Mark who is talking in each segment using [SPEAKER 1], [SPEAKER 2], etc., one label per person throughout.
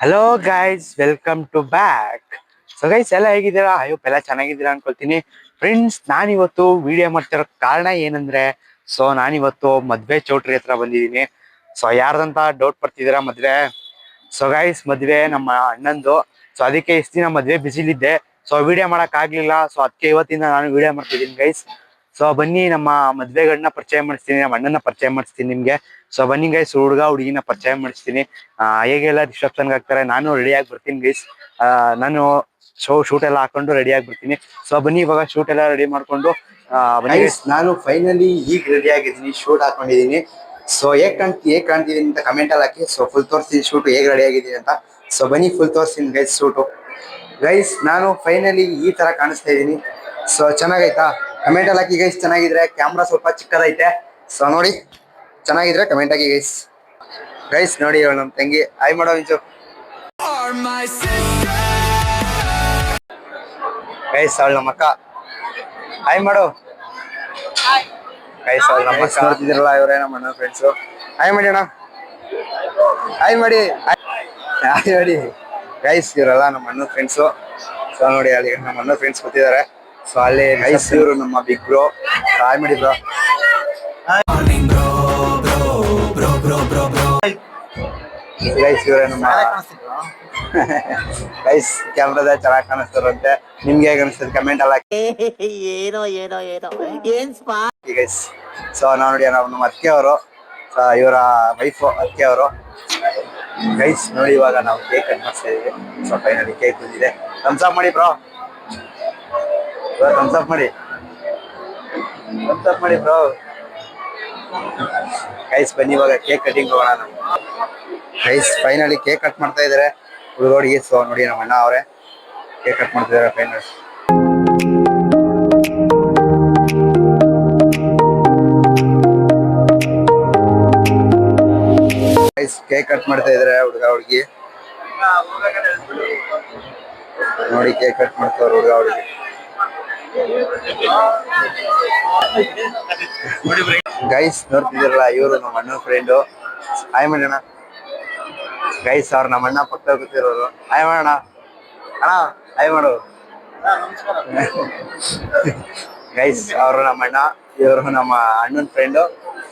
[SPEAKER 1] Hello guys, welcome to back. So guys, ಎಲ್ಲ ಹೇಗಿದ್ದೀರಾ? ಅಯ್ಯೋ, ಎಲ್ಲ ಚೆನ್ನಾಗಿದ್ದೀರಾ ಅನ್ಕೊಳ್ತೀನಿ. ಫ್ರೆಂಡ್ಸ್, ನಾನಿವತ್ತು ವಿಡಿಯೋ ಮಾಡ್ತಿರೋ ಕಾರಣ ಏನಂದ್ರೆ, ಸೊ ನಾನಿವತ್ತು ಮದ್ವೆ ಚೌಟ್ರಿ ಹತ್ರ ಬಂದಿದ್ದೀನಿ. ಸೊ ಯಾರ್ದಂತ ಡೌಟ್ ಪಡ್ತಿದ್ದೀರಾ ಮದ್ವೆ? ಸೊ ಗೈಸ್, ಮದ್ವೆ ನಮ್ಮ ಅಣ್ಣಂದು. ಸೊ ಅದಕ್ಕೆ ಇಷ್ಟು ದಿನ ಮದ್ವೆ ಬಿಸಿಲಿದ್ದೆ. ಸೊ ವಿಡಿಯೋ ಮಾಡಕ್ ಆಗ್ಲಿಲ್ಲ. ಸೊ ಅದಕ್ಕೆ ಇವತ್ತಿಂದ ನಾನು ವಿಡಿಯೋ ಮಾಡ್ತಿದ್ದೀನಿ ಗೈಸ್. ಸೊ ಬನ್ನಿ, ನಮ್ಮ ಮದ್ವೆಗಳನ್ನ ಪರಿಚಯ ಮಾಡಿಸ್ತೀನಿ, ನಮ್ಮ ಅಣ್ಣನ ಪರಿಚಯ ಮಾಡಿಸ್ತೀನಿ ನಿಮ್ಗೆ. ಸೊ ಬನ್ನಿ ಗೈಸ್, ಹುಡುಗ ಹುಡುಗಿನ ಪರಿಚಯ ಮಾಡಿಸ್ತೀನಿ. ಹೇಗೆಲ್ಲ ರಿಸೆಪ್ಷನ್ ಆಗ್ತಾರೆ, ನಾನು ರೆಡಿ ಆಗಿ ಬರ್ತೀನಿ ಗೈಸ್. ನಾನು ಶೂಟ್ ಎಲ್ಲ ಹಾಕೊಂಡು ರೆಡಿ ಆಗಿ ಬರ್ತೀನಿ. ಸೊ ಬನ್ನಿ, ಇವಾಗ ಶೂಟ್ ಎಲ್ಲ ರೆಡಿ ಮಾಡ್ಕೊಂಡು ಬನ್ನಿ ಗೈಸ್. ನಾನು ಫೈನಲಿ ಈಗ ರೆಡಿ ಆಗಿದ್ದೀನಿ, ಶೂಟ್ ಹಾಕೊಂಡಿದ್ದೀನಿ. ಸೊ ಹೇಗ್ ಕಾಣ್ತಿದ್ದೀನಿ ಅಂತ ಕಮೆಂಟ್ ಅಲ್ಲಿ ಹಾಕಿ. ಸೊ ಫುಲ್ ತೋರಿಸ್ತೀನಿ ಶೂಟ್ ಹೇಗ್ ರೆಡಿ ಆಗಿದ್ದೀನಿ ಅಂತ. ಸೊ ಬನ್ನಿ, ಫುಲ್ ತೋರಿಸ್ತೀನಿ ಗೈಸ್ ಶೂಟು. ಗೈಸ್, ನಾನು ಫೈನಲಿ ಈ ತರ ಕಾಣಿಸ್ತಾ ಇದ್ದೀನಿ. ಸೊ ಚೆನ್ನಾಗೈತಾ? ಕಮೆಂಟ್ ಅಲ್ಲಿ ಹಾಕಿ ಗೈಸ್ ಚೆನ್ನಾಗಿದ್ರೆ. ಕ್ಯಾಮ್ರಾ ಸ್ವಲ್ಪ ಚಿಕ್ಕದೈತೆ. ಸೊ ನೋಡಿ, ಚೆನ್ನಾಗಿದ್ರೆ ಕಮೆಂಟ್ ಹಾಕಿ ಗೈಸ್. ಗೈಸ್ ನೋಡಿ, ಅವಳು ನಮ್ಮ ತಂಗಿ. ಹಾಯ್ ಮಾಡೋ ಇಂಚು. ಗೈಸ್, ಅವಳು ನಮ್ಮ ಅಕ್ಕ. ಹಾಯ್ ಮಾಡು. ಗೈಸ್, ಅವಳು ನಮ್ಮ ಅಕ್ಕ. ನೋಡ್ತಿದ್ದೀರಲ್ಲ, ಇವರೇ ನಮ್ಮ ಅಣ್ಣ ಫ್ರೆಂಡ್ಸು. ಹಾಯ್ ಮಾಡಿ ಅಣ್ಣ. ಹಾಯ್ ಮಾಡಿ. ಹಾಯ್ ಮಾಡಿ ಗೈಸ್. ಇವರೆಲ್ಲ ನಮ್ಮ ಅಣ್ಣ ಫ್ರೆಂಡ್ಸು. ಸೊ ನೋಡಿ, ಅಲ್ಲಿ ನಮ್ಮ ಅಣ್ಣ ಫ್ರೆಂಡ್ಸ್ ಕೂತಿದ್ದಾರೆ. ಸೊ ಅಲ್ಲಿ ಗೈಸ್, ಇವರು ನಮ್ಮ ಬಿಗ್ ಬ್ರೋ. ಹಾಯ್ ಮಾಡಿ ಬ್ರೋ. ಗೈಸ್, ಇವರೇ ನಮ್ಮ ಗೈಸ್. ಕ್ಯಾಮ್ರಾದ ಚೆನ್ನಾಗಿ ಕಾಣಿಸ್ತಾರಂತೆ. ನಿಮ್ಗೆ ಹೇಗೆ ಅನಿಸ್ತದೆ ಕಮೆಂಟ್ ಅಲ್ಲಿ ಹಾಕಿ.
[SPEAKER 2] ಏನೋ ಏನೋ ಏನೋ ಏನ್ ಸ್ಪಾ
[SPEAKER 1] ಗೈಸ್, ಸೊ ನಾವು ನೋಡಿ, ನಮ್ಮ ಅತ್ತಿಗೆ ಅವರು, ಇವರ ವೈಫು ಅತ್ತಿಗೆ ಅವರು. ಗೈಸ್ ನೋಡಿ, ಇವಾಗ ನಾವು ಕೇಕ್ ಕಟ್ ಮಾಡ್ತಾ ಇದೀವಿ. ಸೊ ಫೈನಲಿ ಕೇಕ್ ಬಂದಿದೆ. ಥಮ್ಸ್ ಅಪ್ ಮಾಡಿ ಬ್ರೋ. ಥಮ್ಸ್ ಅಪ್ ಮಾಡಿ. ಥಮ್ಸ್ ಅಪ್ ಮಾಡಿ ಬ್ರೋ. ಗೈಸ್ ಬನ್ನಿ, ಇವಾಗ ಕೇಕ್ ಕಟಿಂಗ್ ಹೋಗೋಣ ನಾವು. ಗೈಸ್ ಫೈನಲಿ ಕೇಕ್ ಕಟ್ ಮಾಡ್ತಾ ಇದಾರೆ ಹುಡುಗರಿಗೆ. ಸೊ ನೋಡಿ, ನಮ್ಮ ಅಣ್ಣ ಅವರೇ ಕೇಕ್ ಕಟ್ ಮಾಡ್ತಿದ್ದಾರೆ ಫೈನಲ್. ಗೈಸ್ ಕೇಕ್ ಕಟ್ ಮಾಡ್ತಾ ಇದಾರೆ ಹುಡುಗ ಹುಡುಗಿ. ನೋಡಿ, ಕೇಕ್ ಕಟ್ ಮಾಡ್ತಾವ್ರೆ ಹುಡುಗ ಹುಡುಗಿ. ಗೈಸ್ ನೋಡ್ತಿದ್ದೀರಲ್ಲ, ಇವರು ನಮ್ಮ ಅಣ್ಣನ ಫ್ರೆಂಡು. ಹಾಯ್ ಮಾಡೋಣ ಗೈಸ್. ಅವ್ರು ನಮ್ಮ ಅಣ್ಣ ಪಕ್ಕ ಕೂತಿರೋರು. ಹಾಯ್ ಮಾಡೋಣ ಅಣ್ಣ. ಹಾಯ್ ಮಾಡು ಗೈಸ್. ಅವರು ನಮ್ಮ ಅಣ್ಣ, ಇವರು ನಮ್ಮ ಅಣ್ಣನ ಫ್ರೆಂಡು.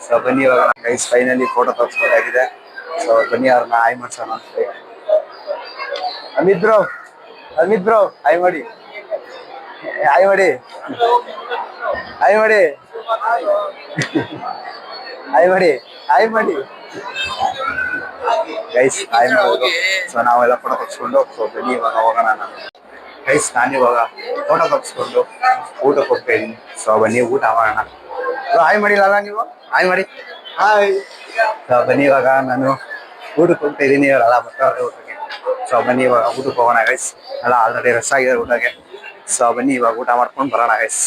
[SPEAKER 1] ಸೊ ಬನ್ನಿ ಇವಾಗ ಗೈಸ್ ಫೈನಲಿ ಫೋಟೋ ತೋರಿಸ್ಬೋದಾಗಿದೆ. ಸೊ ಬನ್ನಿ, ಅವ್ರನ್ನ ಹಾಯ್ ಮಾಡ್ಸೋಣ. Amit bro, Amit bro hi ಮಾಡಿ. ಹಾಯ್ ಮಾಡಿ. ಹಾಯ್ ಮಾಡಿ. ಹಾಯ್ ಮಾಡಿ. ಹಾಯ್ ಮಾಡಿ ಗೈಸ್. ಹಾಯ್ ಮಾಡೋದು. ಸೊ ನಾವೆಲ್ಲ ಫೋಟೋ ತೆಗೆಸ್ಕೊಂಡು ಸೊ ಬನ್ನಿ ಇವಾಗ ಹೋಗೋಣ. ನಾನು ಗೈಸ್, ನಾನಿವಾಗ ಫೋಟೋ ತೆಗೆಸ್ಕೊಂಡು ಊಟಕ್ಕೆ ಹೋಗ್ತಾ ಇದ್ದೀನಿ. ಸೊ ಬನ್ನಿ ಊಟ ಮಾಡೋಣ. ಹಾಯ್ ಮಾಡಿಲ್ಲ ನೀವು? ಹಾಯ್ ಮಾಡಿ. ಹಾಯ್. ಸೊ ಬನ್ನಿ, ಇವಾಗ ನಾನು ಊಟಕ್ಕೆ ಹೋಗ್ತಾ ಇದ್ದೀನಿ. ಇವರೆಲ್ಲ ಬರ್ತಾರೆ ಊಟಕ್ಕೆ. ಸೊ ಬನ್ನಿ ಇವಾಗ ಊಟಕ್ಕೆ ಹೋಗೋಣ ಗೈಸ್. ಎಲ್ಲ ಆಲ್ರೆಡಿ ರೆಸ್ಟ್ ಆಗಿದೆ ಊಟಕ್ಕೆ. ಸೊ ಬನ್ನಿ ಇವಾಗ ಊಟ ಮಾಡ್ಕೊಂಡು ಬರೋಣ ಗೈಸ್.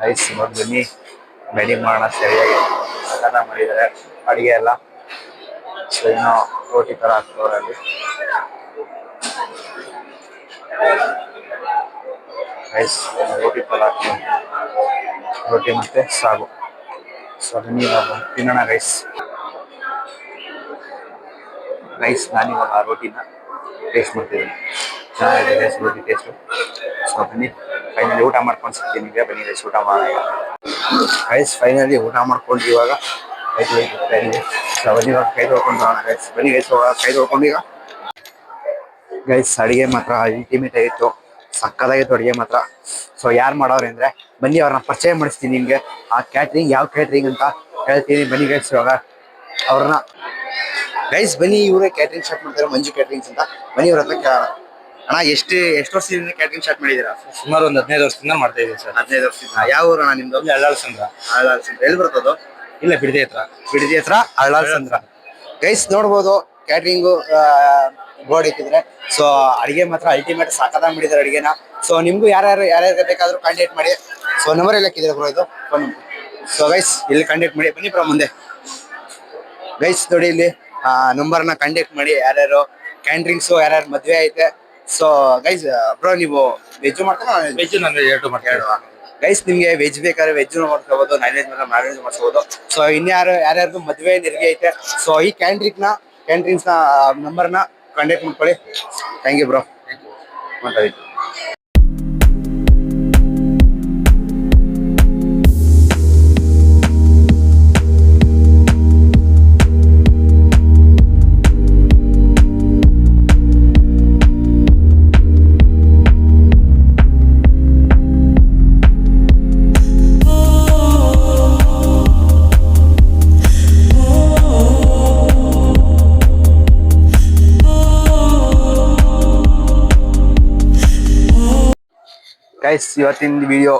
[SPEAKER 1] ಗೈಸ್ ಇವಾಗ ಬನ್ನಿ ವೆಡ್ಡಿಂಗ್ ಮಾಡೋಣ. ಸರಿಯಾಗಿ ಸಕತ್ತ ಮಾಡಿದ್ದಾರೆ ಅಡುಗೆ ಎಲ್ಲ. ಸೊ ಇನ್ನೂ ರೋಟಿ ಥರ ಹಾಕ್ತವ್ರೆ ಅಲ್ಲಿ. ಗೈಸ್ ರೋಟಿ ಥರ ಹಾಕ್ತಾರೆ, ರೋಟಿ ಮತ್ತೆ ಸಾಗು. ಸೊ ಬನ್ನಿ ಇವಾಗ ತಿನ್ನೋಣ ಗೈಸ್. ಗೈಸ್ ನಾನಿವಾಗ ರೋಟಿನ ಟೇಸ್ಟ್ ಮಾಡ್ತಿದ್ದೀನಿ. ಚೆನ್ನಾಗಿದೆ ಗೈಸ್ ರೋಟಿ ಟೇಸ್ಟು. ಸೊ ಬನ್ನಿ ಫೈನಲಿ ಊಟ ಮಾಡ್ಕೊಂಡು ಸಿಗ್ತೀನಿ. ಬನ್ನಿ ಗೈಸ್ ಊಟ ಮಾಡೋಣ. ಗೈಸ್ ಫೈನಲಿ ಊಟ ಮಾಡ್ಕೊಂಡು ಇವಾಗ ಕೈ ತೊಳಿತಾ ಇದ್ದೀವಿ. ಸೊ ಬನ್ನಿ ಇವಾಗ ಕೈ ತೊಳ್ಕೊಂಡು ಬರೋಣ ಗೈಸ್. ಬನ್ನಿ ಗೈಸ್ ಇವಾಗ ಕೈ ತೊಳ್ಕೊಂಡು ಈಗ. ಗೈಸ್ ಅಡುಗೆ ಮಾತ್ರ ಅಲ್ಟಿಮೇಟ್ ಆಗಿತ್ತು, ಸಕ್ಕದಾಗಿತ್ತು ಅಡುಗೆ ಮಾತ್ರ. ಸೊ ಯಾರು ಮಾಡೋರು ಅಂದರೆ ಬನ್ನಿ ಅವ್ರನ್ನ ಪರಿಚಯ ಮಾಡಿಸ್ತೀನಿ ನಿಮಗೆ. ಆ ಕ್ಯಾಟ್ರಿಂಗ್ ಯಾವ ಕ್ಯಾಟ್ರಿಂಗ್ ಅಂತ ಹೇಳ್ತೀನಿ. ಬನ್ನಿ ಗೈಸ್ ಇವಾಗ ಅವ್ರನ್ನ. ಗೈಸ್ ಬನ್ನಿ, ಇವರೇ ಕ್ಯಾಟ್ರಿಂಗ್ ಸ್ಟಾರ್ಟ್ ಮಾಡ್ತಾರೆ, ಮಂಜು ಕ್ಯಾಟ್ರಿಂಗ್ಸ್ ಅಂತ. ಬನ್ನಿ ಇವ್ರ ಹತ್ರ ಕೇಳೋಣ. ಅಣ್ಣ, ಎಷ್ಟು ವರ್ಷದಿಂದ ಕ್ಯಾಟ್ರಿಂಗ್ ಸ್ಟಾರ್ಟ್ ಮಾಡಿದ್ದೀರಾ?
[SPEAKER 3] ಸುಮಾರು ಒಂದು 15 ವರ್ಷದಿಂದ ಮಾಡ್ತಾ ಇದ್ದೀವಿ ಸರ್.
[SPEAKER 1] 15 ವರ್ಷದಿಂದ. ಯಾವ ಊರು ಅಣ್ಣ ನಿಮ್ದು?
[SPEAKER 3] ಅಳ್ಳಾಳ್ಸಂದ್ರ.
[SPEAKER 1] ಅಳ್ಳಾಳ್ಸಂದ್ರ. ಎಲ್ಲಿ ಬರ್ತದೋ?
[SPEAKER 3] ಇಲ್ಲ, ಬಿಡದಿ ಹತ್ರ.
[SPEAKER 1] ಬಿಡದಿ ಹತ್ರ ಅಳ್ಳಾಳ್ಸಂದ್ರ. ಗೈಸ್ ನೋಡ್ಬೋದು ಕ್ಯಾಟ್ರಿಂಗು ಬೋರ್ಡ್ ಇಟ್ಟಿದ್ರೆ. ಸೊ ಅಡಿಗೆ ಮಾತ್ರ ಅಲ್ಟಿಮೇಟ್ ಸಾಕದಾಗಿ ಮಾಡಿದ್ದಾರೆ ಅಡಿಗೆನ. ಸೊ ನಿಮ್ಗೂ ಯಾರ್ಯಾರು ಬೇಕಾದ್ರೂ ಕಾಂಟ್ಯಾಕ್ಟ್ ಮಾಡಿ. ಸೊ ನಂಬರ್ ಎಲ್ಲ ಹಾಕಿದ್ರೆ ಬ್ರೋ ಇದು ಫೋನ್ ನಂಬರ್. ಸೊ ಗೈಸ್ ಇಲ್ಲಿ ಕಾಂಟ್ಯಾಕ್ಟ್ ಮಾಡಿ. ಬನ್ನಿ ಬ್ರೋ ಮುಂದೆ. ಗೈಸ್ ನೋಡಿ, ಇಲ್ಲಿ ನಂಬರ್ನ ಕಾಂಟ್ಯಾಕ್ಟ್ ಮಾಡಿ. ಯಾರ್ಯಾರು ಕ್ಯಾಟ್ರಿಂಗ್ಸು, ಯಾರ್ಯಾರು ಮದುವೆ ಐತೆ. ಸೊ ಗೈಸ್ ಬ್ರೋ, ನೀವು ವೆಜ್ ಮಾಡ್ತಾರ?
[SPEAKER 3] ವೆಜ್ ನಾನ್ ವೆಜ್ ಎರಡು ಮಾಡ್ತೀವಿ
[SPEAKER 1] ಗೈಸ್. ನಿಮ್ಗೆ ವೆಜ್ ಬೇಕಾದ್ರೆ ವೆಜ್ ಮಾಡ್ಕೋಬಹುದು, ನಾನ್ ವೆಜ್ ಬೇಕಾದ್ರೆ ನಾನ್ ವೆಜ್ ಮಾಡ್ಕೋಬಹುದು. ಸೊ ಯಾರ್ಯಾರ್ದು ಮದುವೆ ನೆರಿಗೆ ಐತೆ. ಸೊ ಈ ಕ್ಯಾಟ್ರಿಂಗ್ ನ ಕ್ಯಾಂಟೀನ್ಸ್ ನಂಬರ್ನ ಕಾಂಟ್ಯಾಕ್ಟ್ ಮಾಡ್ಕೊಳ್ಳಿ. Thank you bro. ಮಾತಾಡಿ. ಗೈಸ್ ಇವತ್ತಿನ ವಿಡಿಯೋ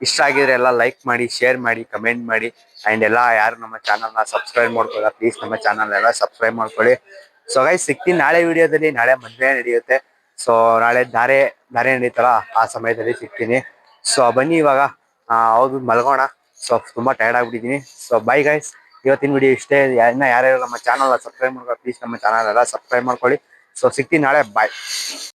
[SPEAKER 1] ಇಷ್ಟ ಆಗಿದ್ರೆ ಎಲ್ಲ ಲೈಕ್ ಮಾಡಿ, ಶೇರ್ ಮಾಡಿ, ಕಮೆಂಟ್ ಮಾಡಿ. ಅಂಡ್ ಎಲ್ಲ ಯಾರು ನಮ್ಮ ಚಾನಲ್ನ ಸಬ್ಸ್ಕ್ರೈಬ್ ಮಾಡ್ಕೊಳ್ಳ ಪ್ಲೀಸ್ ನಮ್ಮ ಚಾನಲ್ ಎಲ್ಲ ಸಬ್ಸ್ಕ್ರೈಬ್ ಮಾಡ್ಕೊಳ್ಳಿ. ಸೊ ಗೈಸ್ ಸಿಗ್ತೀನಿ ನಾಳೆ ವಿಡಿಯೋದಲ್ಲಿ. ನಾಳೆ ಮದುವೆ ನಡೆಯುತ್ತೆ. ಸೊ ನಾಳೆ ಧಾರೆ ನಡೀತಾರ, ಆ ಸಮಯದಲ್ಲಿ ಸಿಗ್ತೀನಿ. ಸೊ ಬನ್ನಿ ಇವಾಗ ಹೌದು ಮಲ್ಗೋಣ. ಸೊ ತುಂಬಾ ಟೈರ್ಡ್ ಆಗ್ಬಿಟ್ಟಿದ್ದೀನಿ. So bye guys. ಇವತ್ತಿನ ವಿಡಿಯೋ ಇಷ್ಟೇ. ಯಾರ್ಯಾರು ನಮ್ಮ ಚಾನಲ್ ಸಬ್ಸ್ಕ್ರೈಬ್ ಮಾಡ್ಕೊಳ್ಳಿ ಪ್ಲೀಸ್ ನಮ್ಮ ಚಾನಲ್ ಎಲ್ಲ ಸಬ್ಸ್ಕ್ರೈಬ್ ಮಾಡ್ಕೊಳ್ಳಿ. ಸೊ ಸಿಗ್ತೀನಿ ನಾಳೆ. ಬಾಯ್.